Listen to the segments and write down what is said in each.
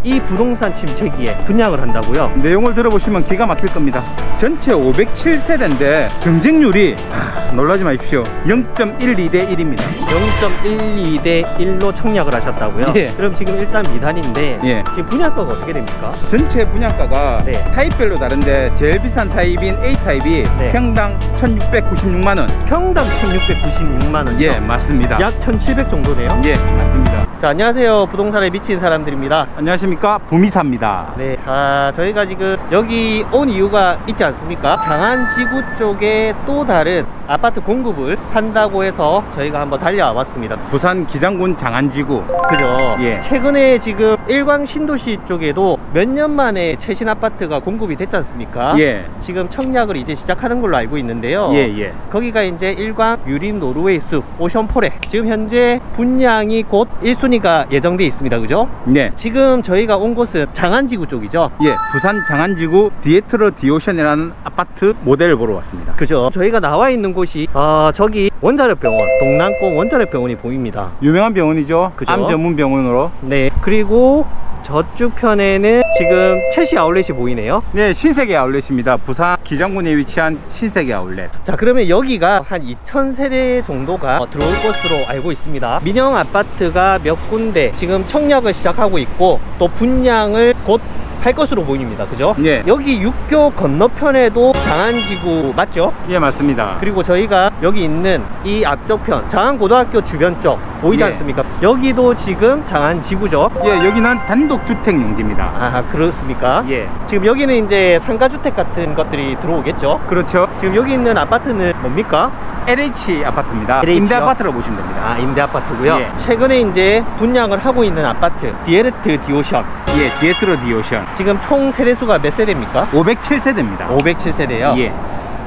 이 부동산 침체기에 분양을 한다고요? 내용을 들어보시면 기가 막힐 겁니다. 전체 507세대인데 경쟁률이 놀라지 마십시오. 0.12 대 1입니다 0.12 대 1로 청약을 하셨다고요? 예. 그럼 지금 일단 미단인데 예. 지금 분양가가 어떻게 됩니까? 전체 분양가가 네. 타입별로 다른데 제일 비싼 타입인 A타입이 네. 평당 1696만원. 평당 1696만원이요? 예, 맞습니다. 약 1700 정도네요? 예, 맞습니다. 자, 안녕하세요. 부동산에 미친 사람들입니다. 안녕하십니까, 부미사입니다. 네, 저희가 지금 여기 온 이유가 있지 않습니까? 장안지구 쪽에 또 다른 아파트 공급을 한다고 해서 저희가 한번 달려와 봤습니다. 부산 기장군 장안지구. 그죠? 예. 최근에 지금 일광 신도시 쪽에도 몇 년 만에 최신 아파트가 공급이 됐지 않습니까? 예. 지금 청약을 이제 시작하는 걸로 알고 있는데요. 예. 거기가 이제 일광 유림 노르웨이 숲 오션포레, 지금 현재 분양이 곧 1순위가 예정돼 있습니다. 그죠? 네. 지금 저희가 온 곳은 장안지구 쪽이죠. 예, 부산 장안지구 디에트로 디오션이라는 아파트 모델을 보러 왔습니다. 그죠? 저희가 나와 있는 곳이 저기 원자력병원, 동남권 원자력병원이 보입니다. 유명한 병원이죠. 그죠? 암 전문 병원으로. 네, 그리고 저쪽 편에는 지금 첼시 아울렛이 보이네요. 네, 신세계 아울렛입니다. 부산 기장군에 위치한 신세계 아울렛. 자, 그러면 여기가 한 2000세대 정도가 들어올 것으로 알고 있습니다. 민영 아파트가 몇 군데 지금 청약을 시작하고 있고 또 분양을 곧 할 것으로 보입니다. 그죠? 예. 여기 육교 건너편에도 장안지구 맞죠? 예, 맞습니다. 그리고 저희가 여기 있는 이 앞쪽 편 장안고등학교 주변 쪽 보이지 예. 않습니까? 여기도 지금 장안지구죠. 예, 여기는 단독주택 용지입니다. 아, 그렇습니까? 예. 지금 여기는 이제 상가주택 같은 것들이 들어오겠죠? 그렇죠. 지금 여기 있는 아파트는 뭡니까? LH 아파트입니다. LH 요? 임대 아파트로 보시면 됩니다. 아, 임대 아파트고요. 예. 최근에 이제 분양을 하고 있는 아파트 디에르트 디오션, 예, 디에트로 디오션. 지금 총 세대수가 몇 세대입니까? 507세대입니다. 507세대요. 예.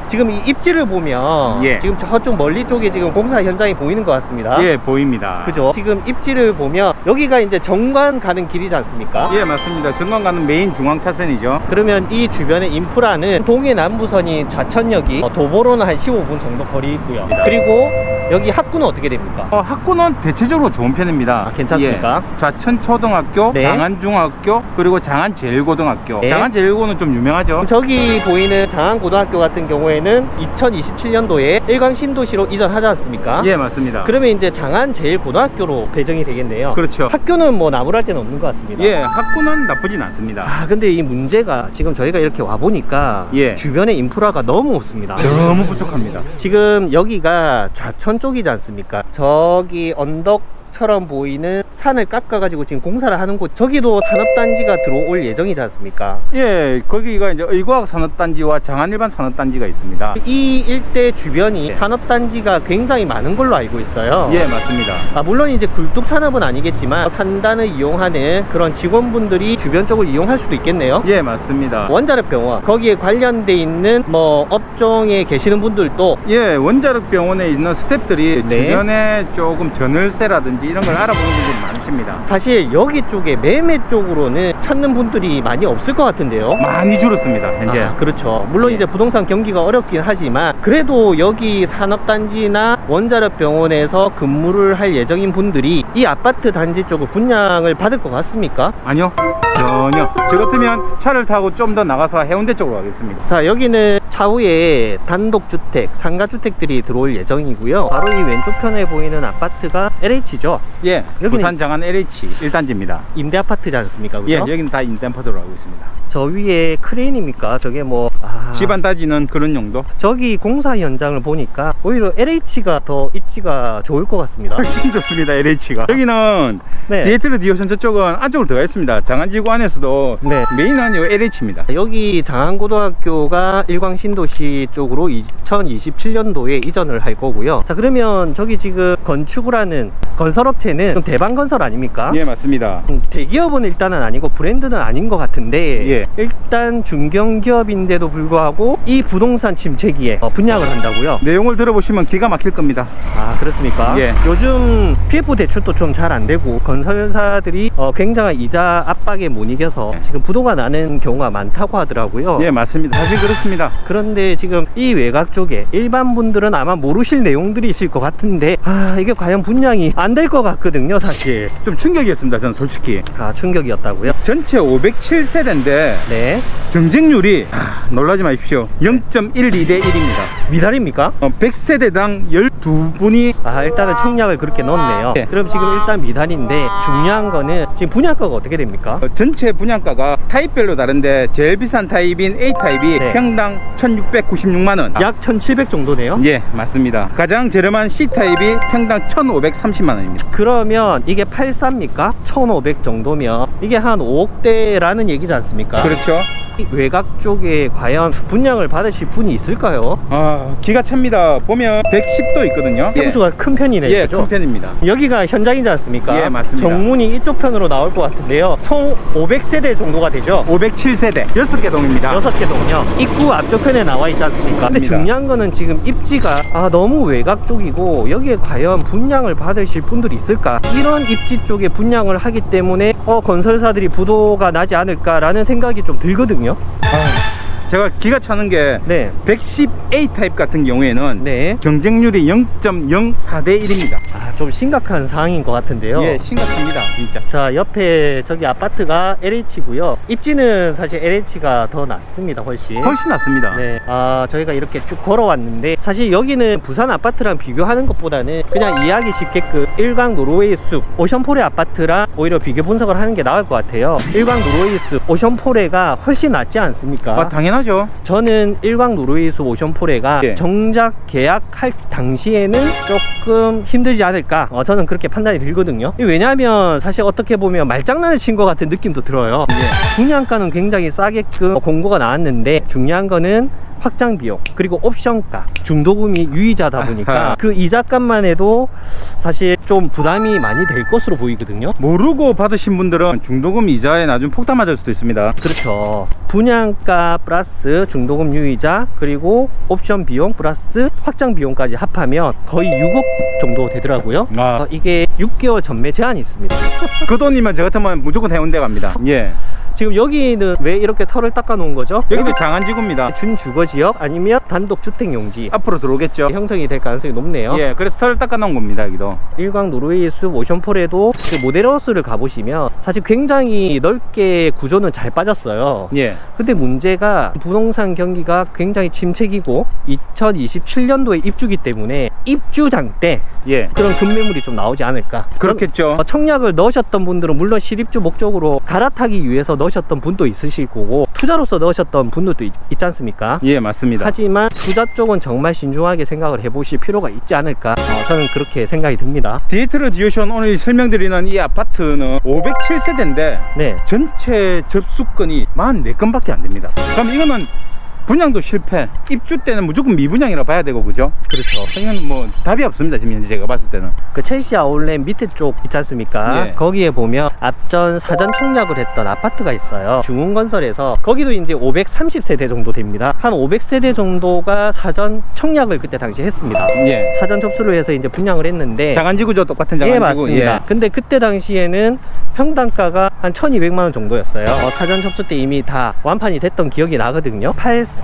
지금 이 입지를 보면 예. 지금 저쪽 멀리 쪽에 지금 공사 현장이 보이는 것 같습니다. 예, 보입니다. 그죠? 지금 입지를 보면 여기가 이제 정관 가는 길이지 않습니까? 예, 맞습니다. 정관 가는 메인 중앙 차선이죠. 그러면 이 주변의 인프라는 동해 남부선이 좌천역이 도보로는 한 15분 정도 거리 있고요. 그리고 여기 학구는 어떻게 됩니까? 학구는 대체적으로 좋은 편입니다. 아, 괜찮습니까? 예. 좌천초등학교, 네. 장안중학교, 그리고 장안제일고등학교. 네. 장안제일고는 좀 유명하죠. 저기 보이는 장안고등학교 같은 경우에는 2027년도에 일광신도시로 이전하지 않습니까? 예, 맞습니다. 그러면 이제 장안제일고등학교로 배정이 되겠네요. 그렇죠. 학교는 뭐 나무랄 데는 없는 것 같습니다. 예, 학구는 나쁘진 않습니다. 근데 이 문제가 지금 저희가 이렇게 와보니까 예. 주변에 인프라가 너무 없습니다. 너무 부족합니다. 지금 여기가 좌천 쪽이지 않습니까? 저기 언덕처럼 보이는 산을 깎아가지고 지금 공사를 하는 곳, 저기도 산업단지가 들어올 예정이지 않습니까? 예, 거기가 이제 의과학 산업단지와 장안일반 산업단지가 있습니다. 이 일대 주변이 산업단지가 굉장히 많은 걸로 알고 있어요. 예, 맞습니다. 물론 이제 굴뚝 산업은 아니겠지만 산단을 이용하는 그런 직원분들이 주변 쪽을 이용할 수도 있겠네요. 예, 맞습니다. 원자력병원, 거기에 관련돼 있는 뭐 업종에 계시는 분들도 예, 원자력병원에 있는 스태프들이 네. 주변에 조금 전월세라든지 이런 걸 알아보는 분들이 많으십니다. 사실 여기 쪽에 매매 쪽으로는 찾는 분들이 많이 없을 것 같은데요. 많이 줄었습니다, 현재. 그렇죠. 물론 예. 이제 부동산 경기가 어렵긴 하지만 그래도 여기 산업단지나 원자력병원에서 근무를 할 예정인 분들이 이 아파트 단지 쪽을 분양을 받을 것 같습니까? 아니요, 전혀. 저 같으면 차를 타고 좀 더 나가서 해운대 쪽으로 가겠습니다. 자, 여기는 차후에 단독주택, 상가주택들이 들어올 예정이고요. 바로 이 왼쪽 편에 보이는 아파트가 LH죠. 예, 여기는 부산 장안 LH 1단지입니다. 임대 아파트지 않습니까? 그죠? 예, 여기는 다 임대 아파트로 알고 있습니다. 저 위에 크레인입니까? 저게 뭐 집안 따지는 그런 용도? 저기 공사 현장을 보니까 오히려 LH가 더 입지가 좋을 것 같습니다. 훨씬 좋습니다, LH가. 여기는 네. 디에트로 디오션 저쪽은 안쪽으로 들어가 있습니다. 장안지구 안에서도 네. 메인은 이 LH입니다. 여기 장안고등학교가 일광신도시 쪽으로 2027년도에 이전을 할 거고요. 자, 그러면 저기 지금 건축을 하는 건설업체는 대방건설 아닙니까? 예, 맞습니다. 대기업은 일단은 아니고 브랜드는 아닌 것 같은데 예. 일단 중견기업인데도 불구하고 이 부동산 침체기에 분양을 한다고요? 내용을 들어보시면 기가 막힐 겁니다. 그렇습니까? 예. 요즘 PF 대출도 좀 잘 안 되고 건설사들이 굉장한 이자 압박에 못 이겨서 지금 부도가 나는 경우가 많다고 하더라고요. 예, 맞습니다. 사실 그렇습니다. 그런데 지금 이 외곽 쪽에 일반 분들은 아마 모르실 내용들이 있을 것 같은데, 이게 과연 분양이 안 될 것 같거든요, 사실. 좀 충격이었습니다, 저는 솔직히. 충격이었다고요? 전체 507세대인데 네. 경쟁률이 놀라지 마십시오. 0.12대 1입니다. 미달입니까? 100세대당 12분이 일단은 청약을 그렇게 넣었네요. 네. 그럼 지금 일단 미달인데 중요한 거는 지금 분양가가 어떻게 됩니까? 전체 분양가가 타입별로 다른데 제일 비싼 타입인 A타입이 네. 평당 1696만원. 약 1700 정도네요. 예, 맞습니다. 가장 저렴한 C타입이 평당 1530만원입니다. 그러면 이게 84입니까? 1500 정도면 이게 한 5억대라는 얘기지 않습니까? 그렇죠. 이 외곽 쪽에 과연 분양을 받으실 분이 있을까요? 기가 찹니다. 보면 110도 있거든요. 평수가 큰 편이네요. 예, 그죠? 큰 편입니다. 여기가 현장이지 않습니까? 예, 맞습니다. 정문이 이쪽 편으로 나올 것 같은데요. 총 500세대 정도가 되죠? 507세대 6개 동입니다. 6개 동이요. 입구 앞쪽 편에 나와 있지 않습니까? 근데 맞습니다. 중요한 거는 지금 입지가 너무 외곽 쪽이고 여기에 과연 분양을 받으실 분들이 있을까? 이런 입지 쪽에 분양을 하기 때문에 건설사들이 부도가 나지 않을까라는 생각이 좀 들거든요. 제가 기가 차는 게 네. 110A 타입 같은 경우에는 네. 경쟁률이 0.04대 1입니다. 좀 심각한 상황인 것 같은데요. 예, 심각합니다, 진짜. 자, 옆에 저기 아파트가 LH고요. 입지는 사실 LH가 더 낫습니다, 훨씬. 훨씬 낫습니다. 네. 저희가 이렇게 쭉 걸어왔는데 사실 여기는 부산 아파트랑 비교하는 것보다는 그냥 이해하기 쉽게끔 일광 노르웨이 숲 오션포레 아파트랑 오히려 비교 분석을 하는 게 나을 것 같아요. 일광 노르웨이 숲 오션포레가 훨씬 낫지 않습니까? 당연하죠. 저는 일광 노르웨이 숲 오션포레가 예. 정작 계약할 당시에는 조금 힘들지 않을까, 저는 그렇게 판단이 들거든요. 왜냐하면 사실 어떻게 보면 말장난을 친 것 같은 느낌도 들어요. 예. 분양가는 굉장히 싸게끔 공고가 나왔는데 중요한 거는 확장 비용 그리고 옵션가 중도금이 유의자다 보니까 그 이자값만 해도 사실 좀 부담이 많이 될 것으로 보이거든요. 모르고 받으신 분들은 중도금 이자에 나중에 폭탄 맞을 수도 있습니다. 그렇죠. 분양가 플러스 중도금 유의자 그리고 옵션 비용 플러스 확장 비용까지 합하면 거의 6억 정도 되더라고요. 이게 6개월 전매 제한이 있습니다. 그 돈이면 저 같으면 무조건 해운대 갑니다. 예. 지금 여기는 왜 이렇게 털을 닦아 놓은 거죠? 여기도 장안지구입니다. 준주거지역 아니면 단독주택용지 앞으로 들어오겠죠. 형성이 될 가능성이 높네요. 예, 그래서 털을 닦아 놓은 겁니다, 여기도. 일광 노르웨이 숲 오션폴에도 그 모델하우스를 가보시면 사실 굉장히 넓게 구조는 잘 빠졌어요. 예. 근데 문제가 부동산 경기가 굉장히 침체기고 2027년도에 입주기 때문에 입주장 때 예. 그런 급매물이 좀 나오지 않을까. 그렇겠죠. 청약을 넣으셨던 분들은 물론 실입주 목적으로 갈아타기 위해서 넣으셨던 분도 있으실 거고 투자로서 넣으셨던 분들도 있지 않습니까? 예, 맞습니다. 하지만 투자 쪽은 정말 신중하게 생각을 해보실 필요가 있지 않을까, 저는 그렇게 생각이 듭니다. 디에트르 디오션 오늘 설명드리는 이 아파트는 507세대인데 네. 전체 접수건이 44건밖에 안 됩니다. 그럼 이거는 분양도 실패, 입주 때는 무조건 미분양이라 봐야 되고, 그죠? 그렇죠. 이건 뭐 답이 없습니다, 지금 현재 제가 봤을 때는. 그 첼시 아울렛 밑에 쪽 있지 않습니까? 예. 거기에 보면 앞전 사전 청약을 했던 아파트가 있어요. 중흥건설에서 거기도 이제 530세대 정도 됩니다. 한 500세대 정도가 사전 청약을 그때 당시 했습니다. 예. 사전 접수를 해서 이제 분양을 했는데 장안지구죠, 똑같은 장안지구. 예, 맞습니다. 예. 근데 그때 당시에는 평당가가 한 1200만 원 정도였어요. 사전 접수 때 이미 다 완판이 됐던 기억이 나거든요. 84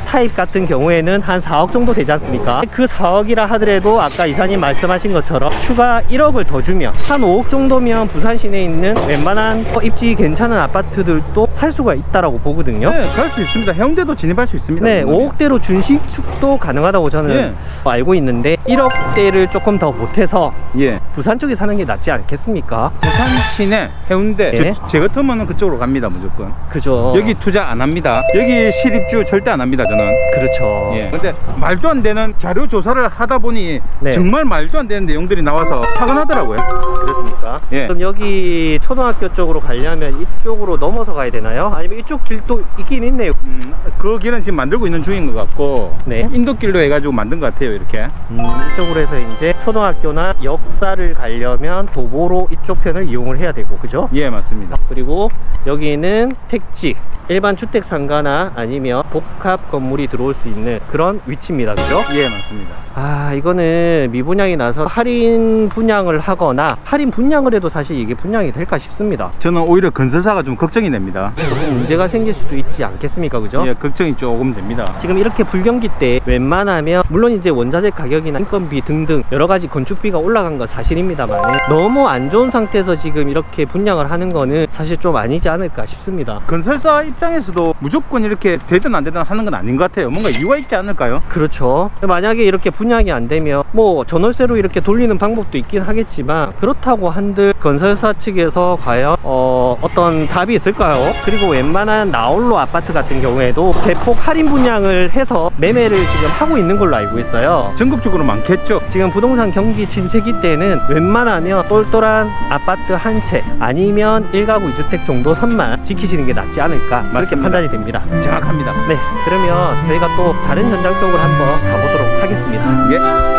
타입 같은 경우에는 한 4억 정도 되지 않습니까? 그 4억이라 하더라도 아까 이사님 말씀하신 것처럼 추가 1억을 더 주면 한 5억 정도면 부산 시내에 있는 웬만한 입지 괜찮은 아파트들도 살 수가 있다라고 보거든요. 네, 갈 수 있습니다. 해운대도 진입할 수 있습니다. 네, 5억대로 준신축도 가능하다고 저는 예. 알고 있는데 1억대를 조금 더 보태서 예. 부산 쪽에 사는 게 낫지 않겠습니까? 부산 시내, 해운대. 예. 제 같으면 그쪽으로 갑니다, 무조건. 그죠. 여기 투자 안 합니다. 여기 실입주 절대 안 합니다, 저는. 그렇죠. 예. 근데 말도 안 되는 자료 조사를 하다 보니 네. 정말 말도 안 되는 내용들이 나와서 화가 나더라고요. 그렇습니까? 예. 그럼 여기 초등학교 쪽으로 가려면 이쪽으로 넘어서 가야 되나요? 아니면 이쪽 길도 있긴 있네요. 그 길은 지금 만들고 있는 중인 것 같고, 네. 인도길로 해가지고 만든 것 같아요, 이렇게. 이쪽으로 해서 이제 초등학교나 역사를 가려면 도보로 이쪽 편을 이용을 해야 되고, 그죠? 예, 맞습니다. 그리고 여기는 택지, 일반 주택 상가나 아니면 복합 건물이 들어올 수 있는 그런 위치입니다, 그죠? 예, 맞습니다. 이거는 미분양이 나서 할인 분양을 하거나 할인 분양을 해도 사실 이게 분양이 될까 싶습니다. 저는 오히려 건설사가 좀 걱정이 됩니다. 조금 문제가 생길 수도 있지 않겠습니까, 그죠? 예, 걱정이 조금 됩니다. 지금 이렇게 불경기 때 웬만하면 물론 이제 원자재 가격이나 인건비 등등 여러 가지 건축비가 올라간 건 사실입니다만 너무 안 좋은 상태에서 지금 이렇게 분양을 하는 거는 사실 좀 아니지 않을까 싶습니다. 건설사 입장에서도 무조건 이렇게 되든 안 되든 하는 건 아닌 것 같아요. 뭔가 이유가 있지 않을까요? 그렇죠. 만약에 이렇게 분양이 안 되면 뭐 전월세로 이렇게 돌리는 방법도 있긴 하겠지만 그렇다고 한들 건설사 측에서 과연 어떤 답이 있을까요? 그리고 웬만한 나홀로 아파트 같은 경우에도 대폭 할인 분양을 해서 매매를 지금 하고 있는 걸로 알고 있어요. 전국적으로 많겠죠. 지금 부동산 경기 침체기 때는 웬만하면 똘똘한 아파트 한 채 아니면 1가구 2주택 정도 선만 지키시는 게 낫지 않을까 그렇게 맞습니다. 판단이 됩니다. 정확합니다. 네, 그러면 저희가 또 다른 현장 쪽으로 한번 가보도록 하겠습니다. 예.